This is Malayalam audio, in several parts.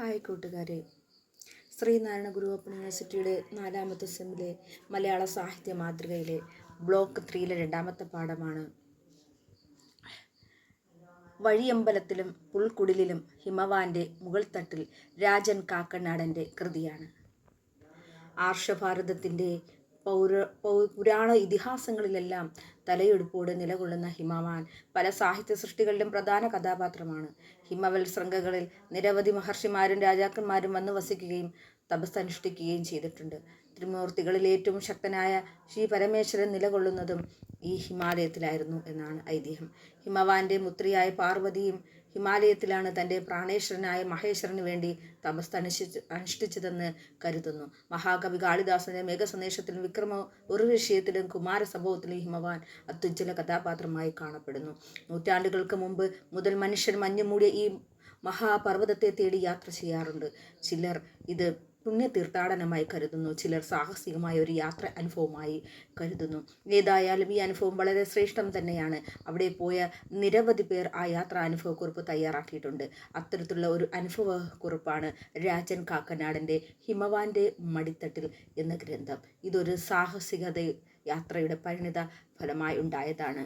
ഹായ് കൂട്ടുകാരെ, ശ്രീനാരായണ ഗുരു ഓപ്പൺ യൂണിവേഴ്സിറ്റിയുടെ 4ാമത്തെ സെമ്മിലെ മലയാള സാഹിത്യ മാതൃകയിലെ ബ്ലോക്ക് 3യിലെ 2ാമത്തെ പാഠമാണ് വഴിയമ്പലത്തിലും പുൽക്കുടിലിലും ഹിമവാന്റെ മുകൾത്തട്ടിൽ രാജൻ കാക്കനാടൻ്റെ കൃതിയാണ്. ആർഷഭാരതത്തിൻ്റെ പുരാണ ഇതിഹാസങ്ങളിലെല്ലാം തലയെടുപ്പോടെ നിലകൊള്ളുന്ന ഹിമവാൻ പല സാഹിത്യ സൃഷ്ടികളിലും പ്രധാന കഥാപാത്രമാണ്. ഹിമവൽ ശൃംഖകളിൽ നിരവധി മഹർഷിമാരും രാജാക്കന്മാരും വന്നു വസിക്കുകയും തപസ്സനുഷ്ഠിക്കുകയും ചെയ്തിട്ടുണ്ട്. ത്രിമൂർത്തികളിൽ ഏറ്റവും ശക്തനായ ശ്രീ പരമേശ്വരൻ നിലകൊള്ളുന്നതും ഈ ഹിമാലയത്തിലായിരുന്നു എന്നാണ് ഐതിഹ്യം. ഹിമവാന്റെ പുത്രിയായ പാർവതിയും ഹിമാലയത്തിലാണ് തൻ്റെ പ്രാണേശ്വരനായ മഹേശ്വരന് വേണ്ടി തപസ് അനുഷ്ഠിച്ചതെന്ന് കരുതുന്നു. മഹാകവി കാളിദാസന്റെ മേഘസന്ദേശത്തിലും വിക്രമ ഉർവശിയത്തിലും കുമാരസംഭവത്തിലും ഹിമവാൻ അത്യുജ്വല കഥാപാത്രമായി കാണപ്പെടുന്നു. നൂറ്റാണ്ടുകൾക്ക് മുമ്പ് മുതൽ മനുഷ്യർ മഞ്ഞുമൂടിയ ഈ മഹാപർവ്വതത്തെ തേടി യാത്ര ചെയ്യാറുണ്ട്. ചിലർ ഇത് പുണ്യ തീർത്ഥാടനമായി കരുതുന്നു, ചിലർ സാഹസികമായ ഒരു യാത്ര അനുഭവമായി കരുതുന്നു. ഏതായാലും ഈ അനുഭവം വളരെ ശ്രേഷ്ഠം തന്നെയാണ്. അവിടെ പോയ നിരവധി പേർ ആ യാത്രാ അനുഭവക്കുറിപ്പ് തയ്യാറാക്കിയിട്ടുണ്ട്. അത്തരത്തിലുള്ള ഒരു അനുഭവക്കുറിപ്പാണ് രാജൻ കാക്കനാടൻ്റെ ഹിമവാന്റെ മടിത്തട്ടിൽ എന്ന ഗ്രന്ഥം. ഇതൊരു സാഹസികത യാത്രയുടെ പരിണിത ഫലമായി ഉണ്ടായതാണ്.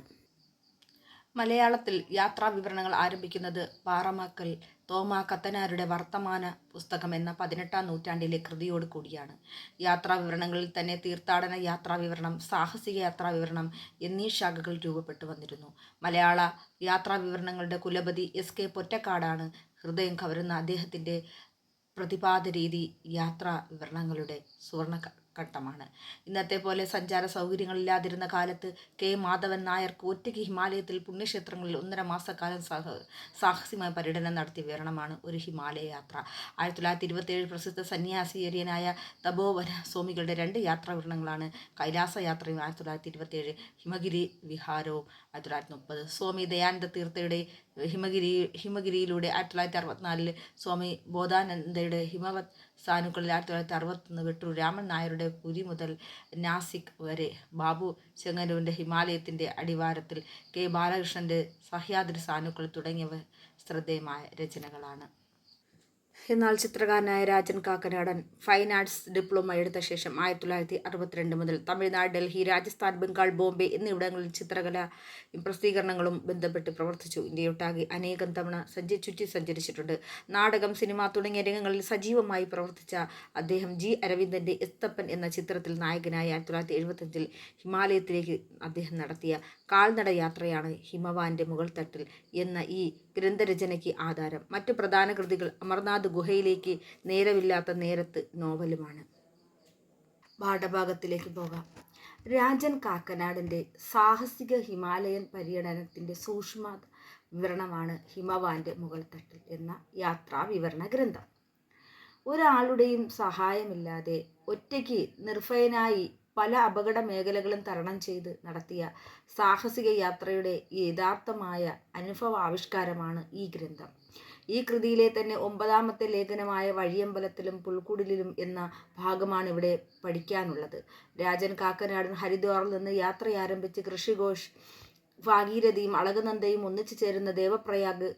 മലയാളത്തിൽ യാത്രാ വിവരണങ്ങൾ ആരംഭിക്കുന്നത് പാറമക്കൽ തോമാ കത്തനാരുടെ വർത്തമാന പുസ്തകം എന്ന 18ാം നൂറ്റാണ്ടിലെ കൃതിയോട് കൂടിയാണ്. യാത്രാ വിവരണങ്ങളിൽ തന്നെ തീർത്ഥാടന യാത്രാവിവരണം, സാഹസിക യാത്രാവിവരണം എന്നീ ശാഖകൾ രൂപപ്പെട്ടു വന്നിരുന്നു. മലയാള യാത്രാ വിവരണങ്ങളുടെ കുലപതി S.K. പൊറ്റക്കാടാണ്. ഹൃദയം കവരുന്ന അദ്ദേഹത്തിൻ്റെ പ്രതിപാദ രീതി യാത്രാ വിവരണങ്ങളുടെ സുവർണ ഘട്ടമാണ്. ഇന്നത്തെ പോലെ സഞ്ചാര സൗകര്യങ്ങളില്ലാതിരുന്ന കാലത്ത് K. മാധവൻ നായർക്ക് ഒറ്റയ്ക്ക് ഹിമാലയത്തിൽ പുണ്യക്ഷേത്രങ്ങളിൽ 1.5 മാസക്കാലം സാഹസികമായ പര്യടനം നടത്തിയ വിവരണമാണ് ഒരു ഹിമാലയ യാത്ര. 1927 പ്രസിദ്ധ സന്യാസിയര്യനായ തപോവന സ്വാമികളുടെ 2 യാത്രാ വിവരണങ്ങളാണ് കൈലാസ യാത്രയും 1927, ഹിമഗിരി വിഹാരവും 1930. സ്വാമി ദയാനന്ദ തീർത്ഥയുടെ ഹിമഗിരിയിലൂടെ 1964, സ്വാമി ബോധാനന്ദയുടെ ഹിമവത് സാനുക്കളിൽ 1961, വെട്ടൂർ രാമൻ നായരുടെ പുരി മുതൽ നാസിക് വരെ, ബാബു ചെങ്ങന്നൂരിൻ്റെ ഹിമാലയത്തിൻ്റെ അടിവാരത്തിൽ, K. ബാലകൃഷ്ണൻ്റെ സഹ്യാദ്രി സാനുക്കൾ തുടങ്ങിയവ ശ്രദ്ധേയമായ രചനകളാണ്. എന്നാൽ ചിത്രകാരനായ Rajan Kakkanadan fine arts diploma എടുത്ത ശേഷം 1962 മുതൽ തമിഴ്നാട്, ഡൽഹി, രാജസ്ഥാൻ, ബംഗാൾ, ബോംബെ എന്നിവിടങ്ങളിൽ ചിത്രകലാ പ്രസിദ്ധീകരണങ്ങളും ബന്ധപ്പെട്ട് പ്രവർത്തിച്ചു. ഇന്ത്യയൊട്ടാകെ അനേകം തവണ സഞ്ചരിച്ചിട്ടുണ്ട്. നാടകം, സിനിമ തുടങ്ങിയ രംഗങ്ങളിൽ സജീവമായി പ്രവർത്തിച്ച അദ്ദേഹം G. അരവിന്ദൻ്റെ എസ്തപ്പൻ എന്ന ചിത്രത്തിൽ നായകനായി 1975 ഹിമാലയത്തിലേക്ക് അദ്ദേഹം നടത്തിയ കാൽനട യാത്രയാണ് ഹിമവാന്റെ മുകൾത്തട്ടിൽ എന്ന ഈ ഗ്രന്ഥരചനയ്ക്ക് ആധാരം. മറ്റു പ്രധാന കൃതികൾ അമർനാഥ് ഗുഹയിലേക്ക് നേരമില്ലാത്ത നേരത്ത് നോവലുമാണ്. പാഠഭാഗത്തിലേക്ക് പോകാം. രാജൻ കാക്കനാടൻ്റെ സാഹസിക ഹിമാലയൻ പര്യടനത്തിൻ്റെ സൂക്ഷ്മ വിവരണമാണ് ഹിമവാന്റെ മുകൾത്തട്ടിൽ എന്ന യാത്രാ വിവരണ ഗ്രന്ഥം. ഒരാളുടെയും സഹായമില്ലാതെ ഒറ്റയ്ക്ക് നിർഭയനായി പല അപകട മേഖലകളും തരണം ചെയ്ത് നടത്തിയ സാഹസിക യാത്രയുടെ യഥാർത്ഥമായ അനുഭവാവിഷ്കാരമാണ് ഈ ഗ്രന്ഥം. ഈ കൃതിയിലെ തന്നെ 9ാമത്തെ ലേഖനമായ വഴിയമ്പലത്തിലും പുൽക്കുടിലിലും എന്ന ഭാഗമാണ് ഇവിടെ പഠിക്കാനുള്ളത്. രാജൻ കാക്കനാടൻ ഹരിദ്വാറിൽ നിന്ന് യാത്രയാരംഭിച്ച് ഋഷിഘോഷ്, ഭാഗീരഥിയും അളകനന്ദയും ഒന്നിച്ചു ചേരുന്ന ദേവപ്രയാഗ്,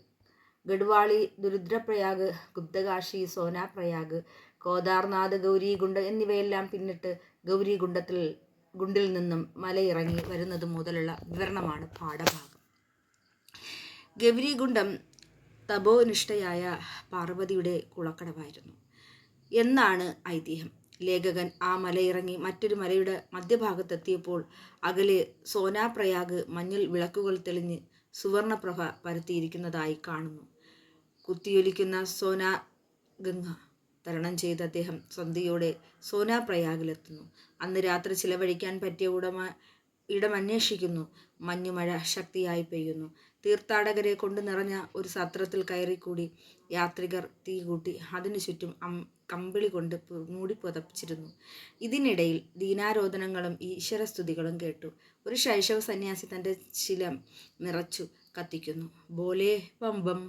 ഗഡ്വാളി, രുദ്രപ്രയാഗ്, ഗുപ്തകാശി, സോനാപ്രയാഗ്, കേദാർനാഥ്, ഗൗരീകുണ്ഡ് എന്നിവയെല്ലാം പിന്നിട്ട് ഗുണ്ടിൽ നിന്നും മലയിറങ്ങി വരുന്നത് മുതലുള്ള വിവരണമാണ് പാഠഭാഗം. ഗൗരീകുണ്ഡം തപോനിഷ്ഠയായ പാർവതിയുടെ കുളക്കടവായിരുന്നു എന്നാണ് ഐതിഹ്യം. ലേഖകൻ ആ മലയിറങ്ങി മറ്റൊരു മലയുടെ മധ്യഭാഗത്തെത്തിയപ്പോൾ അകലെ സോനാപ്രയാഗ് മഞ്ഞിൽ വിളക്കുകൾ തെളിഞ്ഞ് സുവർണപ്രഭ പരത്തിയിരിക്കുന്നതായി കാണുന്നു. കുത്തിയൊലിക്കുന്ന സോനാഗംഗ തരണം ചെയ്ത് അദ്ദേഹം സന്ധ്യയോടെ സോനാപ്രയാഗിലെത്തുന്നു. അന്ന് രാത്രി ചിലവഴിക്കാൻ പറ്റിയ ഇടമന്വേഷിക്കുന്നു. മഞ്ഞുമഴ ശക്തിയായി പെയ്യുന്നു. തീർത്ഥാടകരെ കൊണ്ട് നിറഞ്ഞ ഒരു സത്രത്തിൽ കയറിക്കൂടി യാത്രികർ തീ കൂട്ടി അതിനു ചുറ്റും കമ്പിളി കൊണ്ട് മൂടിപ്പുതപ്പിച്ചിരുന്നു. ഇതിനിടയിൽ ദീനാരോധനങ്ങളും ഈശ്വരസ്തുതികളും കേട്ടു. ഒരു ശൈശവ സന്യാസി തൻ്റെ ശിലം നിറച്ചു കത്തിക്കുന്നു. ബോലേ ബം ബം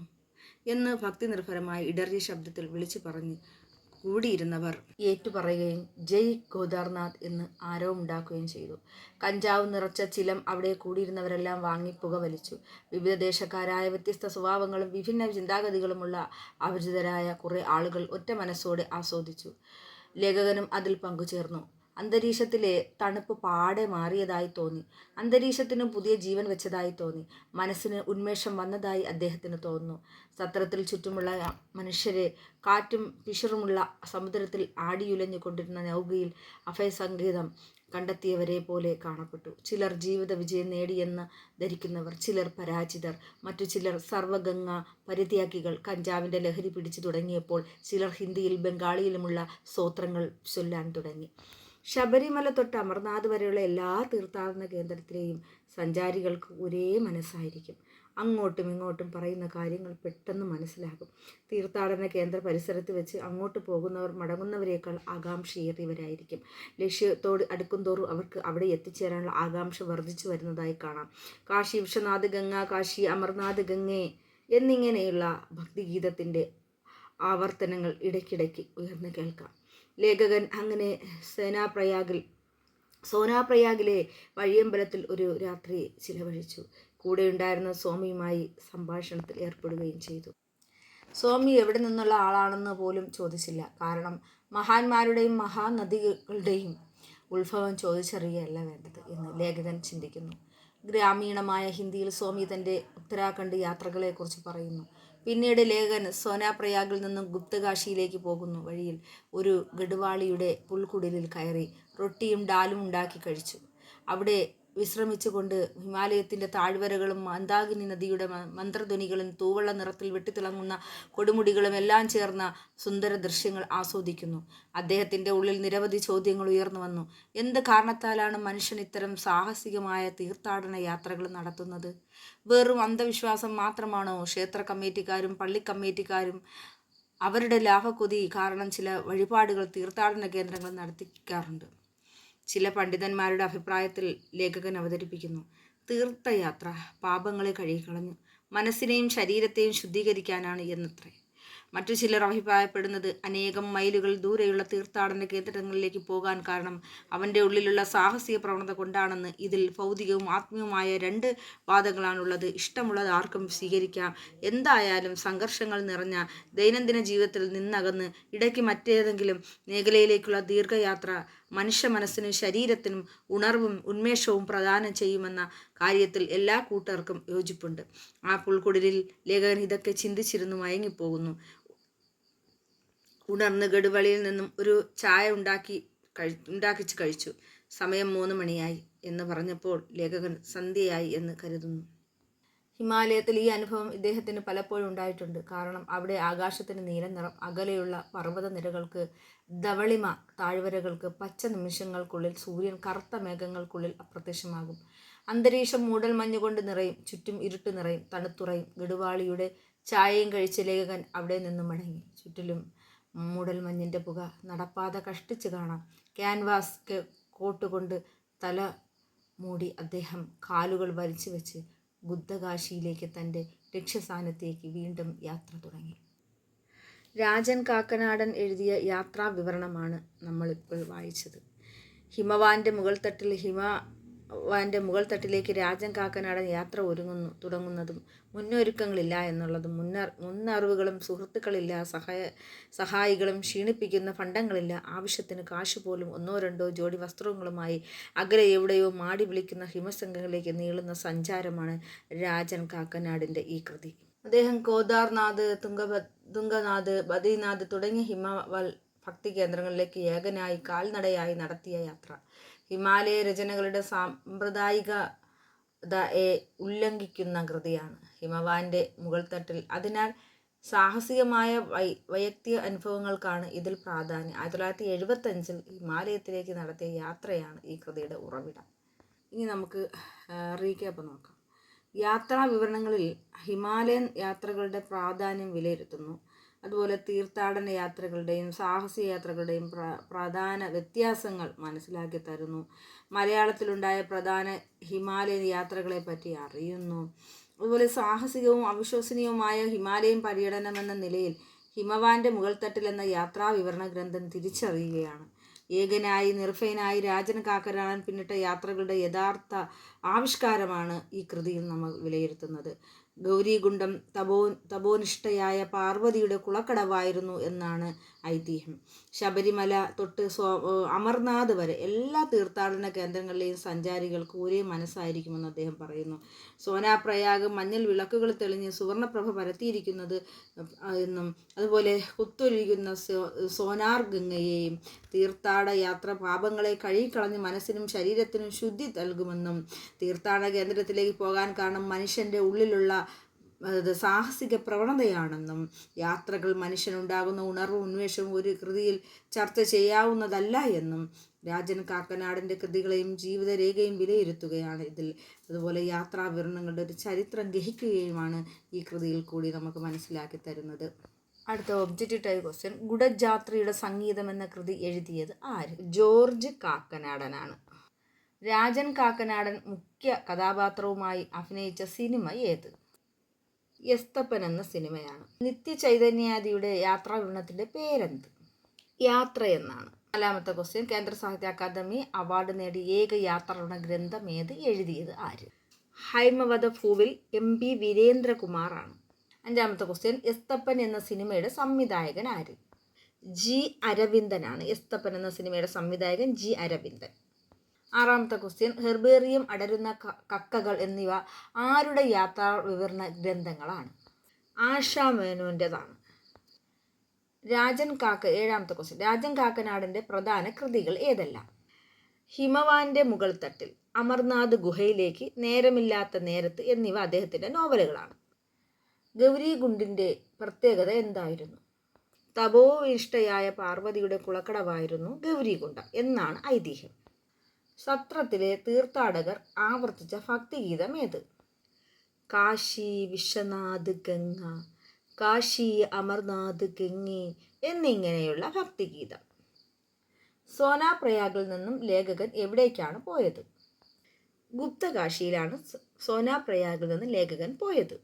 എന്ന് ഭക്തി നിർഭരമായി ഇടറിയ ശബ്ദത്തിൽ വിളിച്ചു പറഞ്ഞ് കൂടിയിരുന്നവർ ഏറ്റുപറയുകയും ജയ് കേദാർനാഥ് എന്ന് ആരവമുണ്ടാക്കുകയും ചെയ്തു. കഞ്ചാവ് നിറച്ച ചിലം അവിടെ കൂടിയിരുന്നവരെല്ലാം വാങ്ങി പുകവലിച്ചു. വിവിധ ദേശക്കാരായ വ്യത്യസ്ത സ്വഭാവങ്ങളും വിഭിന്ന ചിന്താഗതികളുമുള്ള അപരിചിതരായ കുറെ ആളുകൾ ഒറ്റ മനസ്സോടെ ആസ്വദിച്ചു. ലേഖകനും അതിൽ പങ്കുചേർന്നു. അന്തരീക്ഷത്തിലെ തണുപ്പ് പാടെ മാറിയതായി തോന്നി. അന്തരീക്ഷത്തിന് പുതിയ ജീവൻ വെച്ചതായി തോന്നി. മനസ്സിന് ഉന്മേഷം വന്നതായി അദ്ദേഹത്തിന് തോന്നുന്നു. സത്രത്തിൽ ചുറ്റുമുള്ള മനുഷ്യരെ കാറ്റും പിഷറുമുള്ള സമുദ്രത്തിൽ ആടിയുലഞ്ഞു കൊണ്ടിരുന്ന നൗകയിൽ അഭയസങ്കേതം കണ്ടെത്തിയവരെ പോലെ കാണപ്പെട്ടു. ചിലർ ജീവിത വിജയം നേടിയെന്ന് ധരിക്കുന്നവർ, ചിലർ പരാജിതർ, മറ്റു ചിലർ സർവഗംഗ പരിത്യാഗികൾ. കഞ്ചാവിൻ്റെ ലഹരി പിടിച്ചു തുടങ്ങിയപ്പോൾ ചിലർ ഹിന്ദിയിൽ ബംഗാളിയിലുമുള്ള സ്തോത്രങ്ങൾ ചൊല്ലാൻ തുടങ്ങി. ശബരിമല തൊട്ട് അമർനാഥ് വരെയുള്ള എല്ലാ തീർത്ഥാടന കേന്ദ്രത്തിലെയും സഞ്ചാരികൾക്ക് ഒരേ മനസ്സായിരിക്കും. അങ്ങോട്ടും ഇങ്ങോട്ടും പറയുന്ന കാര്യങ്ങൾ പെട്ടെന്ന് മനസ്സിലാകും. തീർത്ഥാടന കേന്ദ്ര പരിസരത്ത് വെച്ച് അങ്ങോട്ട് പോകുന്നവർ മടങ്ങുന്നവരേക്കാൾ ആകാംക്ഷയേറിയവരായിരിക്കും. ലക്ഷ്യത്തോട് അടുക്കുംതോറും അവർക്ക് അവിടെ എത്തിച്ചേരാനുള്ള ആകാംക്ഷ വർദ്ധിച്ചു വരുന്നതായി കാണാം. കാശി വിശ്വനാഥ് ഗംഗ, കാശി അമർനാഥ് ഗംഗേ എന്നിങ്ങനെയുള്ള ഭക്തിഗീതത്തിൻ്റെ ആവർത്തനങ്ങൾ ഇടയ്ക്കിടയ്ക്ക് ഉയർന്നു കേൾക്കാം. ലേഖകൻ അങ്ങനെ സോനാപ്രയാഗിലെ വഴിയമ്പലത്തിൽ ഒരു രാത്രി ചിലവഴിച്ചു. കൂടെയുണ്ടായിരുന്ന സ്വാമിയുമായി സംഭാഷണത്തിൽ ഏർപ്പെടുകയും ചെയ്തു. സ്വാമി എവിടെ നിന്നുള്ള ആളാണെന്ന് പോലും ചോദിച്ചില്ല. കാരണം മഹാന്മാരുടെയും മഹാനദികളുടെയും ഉത്ഭവം ചോദിച്ചറിയുകയല്ല വേണ്ടത് എന്ന് ലേഖകൻ ചിന്തിക്കുന്നു. ഗ്രാമീണമായ ഹിന്ദിയിൽ സ്വാമി തൻ്റെ ഉത്തരാഖണ്ഡ് യാത്രകളെക്കുറിച്ച് പറയുന്നു. പിന്നീട് ലേഖകൻ സോനാപ്രയാഗിൽ നിന്നും ഗുപ്തകാശിയിലേക്ക് പോകുന്നു. വഴിയിൽ ഒരു ഗഡ്വാളിയുടെ പുൽക്കുടിലിൽ കയറി റൊട്ടിയും ഡാലും ഉണ്ടാക്കി കഴിച്ചു. അവിടെ വിശ്രമിച്ചുകൊണ്ട് ഹിമാലയത്തിൻ്റെ താഴ്വരകളും മന്ദാകിനി നദിയുടെ മന്ത്രധ്വനികളും തൂവള്ള നിറത്തിൽ വെട്ടിത്തിളങ്ങുന്ന കൊടുമുടികളും എല്ലാം ചേർന്ന സുന്ദര ദൃശ്യങ്ങൾ ആസ്വദിക്കുന്നു. അദ്ദേഹത്തിൻ്റെ ഉള്ളിൽ നിരവധി ചോദ്യങ്ങൾ ഉയർന്നു വന്നു. എന്ത് കാരണത്താലാണ് മനുഷ്യൻ ഇത്തരം സാഹസികമായ തീർത്ഥാടന യാത്രകൾ നടത്തുന്നത്? വെറും അന്ധവിശ്വാസം മാത്രമാണോ? ക്ഷേത്ര കമ്മിറ്റിക്കാരും പള്ളി കമ്മിറ്റിക്കാരും അവരുടെ ലാഭക്കൊതി കാരണം ചില വഴിപാടുകൾ തീർത്ഥാടന കേന്ദ്രങ്ങൾ നടത്തിക്കാറുണ്ട്. ചില പണ്ഡിതന്മാരുടെ അഭിപ്രായത്തിൽ ലേഖകൻ അവതരിപ്പിക്കുന്നു. തീർത്ഥയാത്ര പാപങ്ങളെ കഴുകിക്കളഞ്ഞു മനസ്സിനെയും ശരീരത്തെയും ശുദ്ധീകരിക്കാനാണ് എന്നത്രേ. മറ്റു ചിലർ അഭിപ്രായപ്പെടുന്നത് അനേകം മൈലുകൾ ദൂരെയുള്ള തീർത്ഥാടന കേന്ദ്രങ്ങളിലേക്ക് പോകാൻ കാരണം അവൻ്റെ ഉള്ളിലുള്ള സാഹസിക പ്രവണത കൊണ്ടാണെന്ന്. ഇതിൽ ഭൗതികവും ആത്മീയവുമായ രണ്ട് വാദങ്ങളാണുള്ളത്. ഇഷ്ടമുള്ളത് ആർക്കും സ്വീകരിക്കാം. എന്തായാലും സംഘർഷങ്ങൾ നിറഞ്ഞ ദൈനംദിന ജീവിതത്തിൽ നിന്നകന്ന് ഇടയ്ക്ക് മറ്റേതെങ്കിലും മേഖലയിലേക്കുള്ള ദീർഘയാത്ര മനുഷ്യ മനസ്സിനും ശരീരത്തിനും ഉണർവും ഉന്മേഷവും പ്രദാനം ചെയ്യുമെന്ന കാര്യത്തിൽ എല്ലാ കൂട്ടർക്കും യോജിപ്പുണ്ട്. ആ പുൽക്കുടിലിൽ ലേഖകൻ ഇതൊക്കെ ചിന്തിച്ചിരുന്നു മയങ്ങിപ്പോകുന്നു. ഉണർന്ന് ഗഡ്വാളിയിൽ നിന്നും ഒരു ചായ ഉണ്ടാക്കിച്ച് കഴിച്ചു. സമയം 3 മണിയായി എന്ന് പറഞ്ഞപ്പോൾ ലേഖകൻ സന്ധ്യയായി എന്ന് കരുതുന്നു. ഹിമാലയത്തിൽ ഈ അനുഭവം ഇദ്ദേഹത്തിന് പലപ്പോഴും ഉണ്ടായിട്ടുണ്ട്. കാരണം അവിടെ ആകാശത്തിന് നീല നിറം, അകലെയുള്ള പർവ്വത നിരകൾക്ക് ധവളിമ, താഴ്വരകൾക്ക് പച്ച. നിമിഷങ്ങൾക്കുള്ളിൽ സൂര്യൻ കറുത്ത മേഘങ്ങൾക്കുള്ളിൽ അപ്രത്യക്ഷമാകും. അന്തരീക്ഷം മൂടൽ മഞ്ഞുകൊണ്ട് നിറയും. ചുറ്റും ഇരുട്ട് നിറയും, തണുത്തുറയും. ഗഡ്വാളിയുടെ ചായയും കഴിച്ച് ലേഖകൻ അവിടെ നിന്നും മടങ്ങി. ചുറ്റിലും മൂടൽ മഞ്ഞിൻ്റെ പുക. നടപ്പാത കഷ്ടിച്ച് കാണാം. ക്യാൻവാസ് കോട്ടുകൊണ്ട് തല മൂടി അദ്ദേഹം കാലുകൾ വലിച്ചു വെച്ച് ഗുപ്തകാശിയിലേക്ക് തൻ്റെ ലക്ഷ്യസ്ഥാനത്തേക്ക് വീണ്ടും യാത്ര തുടങ്ങി. രാജൻ കാക്കനാടൻ എഴുതിയ യാത്രാ വിവരണമാണ് നമ്മളിപ്പോൾ വായിച്ചത്. ഹിമവാന്റെ മുകൾ തട്ടിലേക്ക് രാജൻ കാക്കനാടൻ യാത്ര തുടങ്ങുന്നതും മുന്നൊരുക്കങ്ങളില്ല എന്നുള്ളതും, മുന്നറിവുകളും സുഹൃത്തുക്കളില്ല, സഹായികളും, ക്ഷീണിപ്പിക്കുന്ന ഫണ്ടങ്ങളില്ല, ആവശ്യത്തിന് കാശ് പോലും 1-2 ജോഡി വസ്ത്രങ്ങളുമായി അകലെ എവിടെയോ മാടി വിളിക്കുന്ന ഹിമശൃംഗങ്ങളിലേക്ക് നീളുന്ന സഞ്ചാരമാണ് രാജൻ കാക്കനാടിൻ്റെ ഈ കൃതി. അദ്ദേഹം കേദാർനാഥ്, തുംഗനാഥ്, ബദ്രിനാഥ് തുടങ്ങിയ ഹിമവൽ ഭക്തി കേന്ദ്രങ്ങളിലേക്ക് ഏകനായി കാൽനടയായി നടത്തിയ യാത്ര ഹിമാലയ രചനകളുടെ സാമ്പ്രദായികതയെ ഉല്ലംഘിക്കുന്ന കൃതിയാണ്. ഹിമവാന്റെ മുകൾത്തട്ടിൽ. അതിനാൽ സാഹസികമായ വൈയക്തിക അനുഭവങ്ങൾക്കാണ് ഇതിൽ പ്രാധാന്യം. 1975 ഹിമാലയത്തിലേക്ക് നടത്തിയ യാത്രയാണ് ഈ കൃതിയുടെ ഉറവിടം. ഇനി നമുക്ക് റീക്യാപ്പ് നോക്കാം. യാത്രാ വിവരണങ്ങളിൽ ഹിമാലയൻ യാത്രകളുടെ പ്രാധാന്യം വിലയിരുത്തുന്നു. അതുപോലെ തീർത്ഥാടന യാത്രകളുടെയും സാഹസിക യാത്രകളുടെയും പ്രധാന വ്യത്യാസങ്ങൾ മനസ്സിലാക്കി തരുന്നു. മലയാളത്തിലുണ്ടായ പ്രധാന ഹിമാലയൻ യാത്രകളെ പറ്റി അറിയുന്നു. അതുപോലെ സാഹസികവും അവിശ്വസനീയവുമായ ഹിമാലയൻ പര്യടനമെന്ന നിലയിൽ ഹിമവാന്റെ മുകൾത്തട്ടിൽ എന്ന യാത്രാവിവരണ ഗ്രന്ഥം തിരിച്ചറിയുകയാണ്. ഏകനായി നിർഭയനായി രാജൻ കാക്കനാടൻ പിന്നിട്ട യാത്രകളുടെ യഥാർത്ഥ ആവിഷ്കാരമാണ് ഈ കൃതിയിൽ നമ്മൾ വിലയിരുത്തുന്നത്. ഗൗരീകുണ്ഡം തപോനിഷ്ഠയായ പാർവതിയുടെ കുളക്കടവായിരുന്നു എന്നാണ് ഐതിഹ്യം. ശബരിമല തൊട്ട് അമർനാഥ് വരെ എല്ലാ തീർത്ഥാടന കേന്ദ്രങ്ങളിലെയും സഞ്ചാരികൾക്ക് ഒരേ മനസ്സായിരിക്കുമെന്ന് അദ്ദേഹം പറയുന്നു. സോനാപ്രയാഗ് മഞ്ഞൾ വിളക്കുകൾ തെളിഞ്ഞ് സുവർണപ്രഭ പരത്തിയിരിക്കുന്നത് എന്നും അതുപോലെ കുത്തൊലിക്കുന്ന സോനാർ ഗംഗയെയും തീർത്ഥാടന യാത്ര പാപങ്ങളെ കഴുകിക്കളഞ്ഞ് മനസ്സിനും ശരീരത്തിനും ശുദ്ധി നൽകുമെന്നും തീർത്ഥാടന കേന്ദ്രത്തിലേക്ക് പോകാൻ കാരണം മനുഷ്യൻ്റെ ഉള്ളിലുള്ള സാഹസിക പ്രവണതയാണെന്നും യാത്രകൾ മനുഷ്യനുണ്ടാകുന്ന ഉണർവും ഉന്മേഷവും ഒരു കൃതിയിൽ ചർച്ച ചെയ്യാവുന്നതല്ല എന്നും രാജൻ കാക്കനാടൻ്റെ കൃതികളെയും ജീവിതരേഖയും വിലയിരുത്തുകയാണ് ഇതിൽ. അതുപോലെ യാത്രാവിവരണങ്ങളുടെ ഒരു ചരിത്രം ഗ്രഹിക്കുകയുമാണ് ഈ കൃതിയിൽ കൂടി നമുക്ക് മനസ്സിലാക്കി തരുന്നത്. അടുത്ത ഒബ്ജക്റ്റീവ് ടൈപ്പ് ക്വസ്റ്റ്യൻ. ഗുഡജാത്രിയുടെ സംഗീതം എന്ന കൃതി എഴുതിയത് ആര്? ജോർജ് കാക്കനാടനാണ്. രാജൻ കാക്കനാടൻ മുഖ്യ കഥാപാത്രവുമായി അഭിനയിച്ച സിനിമ ഏത്? എസ്തപ്പൻ എന്ന സിനിമയാണ്. നിത്യചൈതന്യാദിയുടെ യാത്രാവിവരണത്തിൻ്റെ പേരെന്ത്? യാത്ര എന്നാണ്. 4ാമത്തെ ക്വസ്റ്റ്യൻ. കേന്ദ്ര സാഹിത്യ അക്കാദമി അവാർഡ് നേടിയ ഏക യാത്രാവിവരണ ഗ്രന്ഥം ഏത്? എഴുതിയത് ആര്? ഹൈമവത ഭൂവിൽ MP വീരേന്ദ്രകുമാറാണ്. 5ാമത്തെ ക്വസ്റ്റ്യൻ. എസ്തപ്പൻ എന്ന സിനിമയുടെ സംവിധായകൻ ആര്? G അരവിന്ദനാണ്. എസ്തപ്പൻ എന്ന സിനിമയുടെ സംവിധായകൻ G അരവിന്ദൻ. 6ാമത്തെ ക്വസ്റ്റ്യൻ. ഹെർബേറിയം, അടരുന്ന കക്കകൾ എന്നിവ ആരുടെ യാത്രാ വിവരണ ഗ്രന്ഥങ്ങളാണ്? ആഷാ മേനോൻ്റെതാണ്. 7ാമത്തെ ക്വസ്റ്റ്യൻ. രാജൻ കാക്കനാടൻ്റെ പ്രധാന കൃതികൾ ഏതെല്ലാം? ഹിമവാന്റെ മുകൾത്തട്ടിൽ, അമർനാഥ് ഗുഹയിലേക്ക്, നേരമില്ലാത്ത നേരത്ത് എന്നിവ അദ്ദേഹത്തിൻ്റെ നോവലുകളാണ്. ഗൗരീകുണ്ടിൻ്റെ പ്രത്യേകത എന്തായിരുന്നു? തപോനിഷ്ഠയായ പാർവതിയുടെ കുളക്കടവായിരുന്നു ഗൗരീകുണ്ഡം എന്നാണ് ഐതിഹ്യം. സത്രത്തിലെ തീർത്ഥാടകർ ആവർത്തിച്ച ഭക്തിഗീതം ഏത്? കാശി വിശ്വനാഥ് ഗംഗ, കാശി അമർനാഥ് ഗംഗേ എന്നിങ്ങനെയുള്ള ഭക്തിഗീതം. സോനാപ്രയാഗിൽ നിന്നും ലേഖകൻ എവിടേക്കാണ് പോയത്? ഗുപ്തകാശിയിലാണ് സോനാപ്രയാഗിൽ നിന്ന് ലേഖകൻ പോയത്.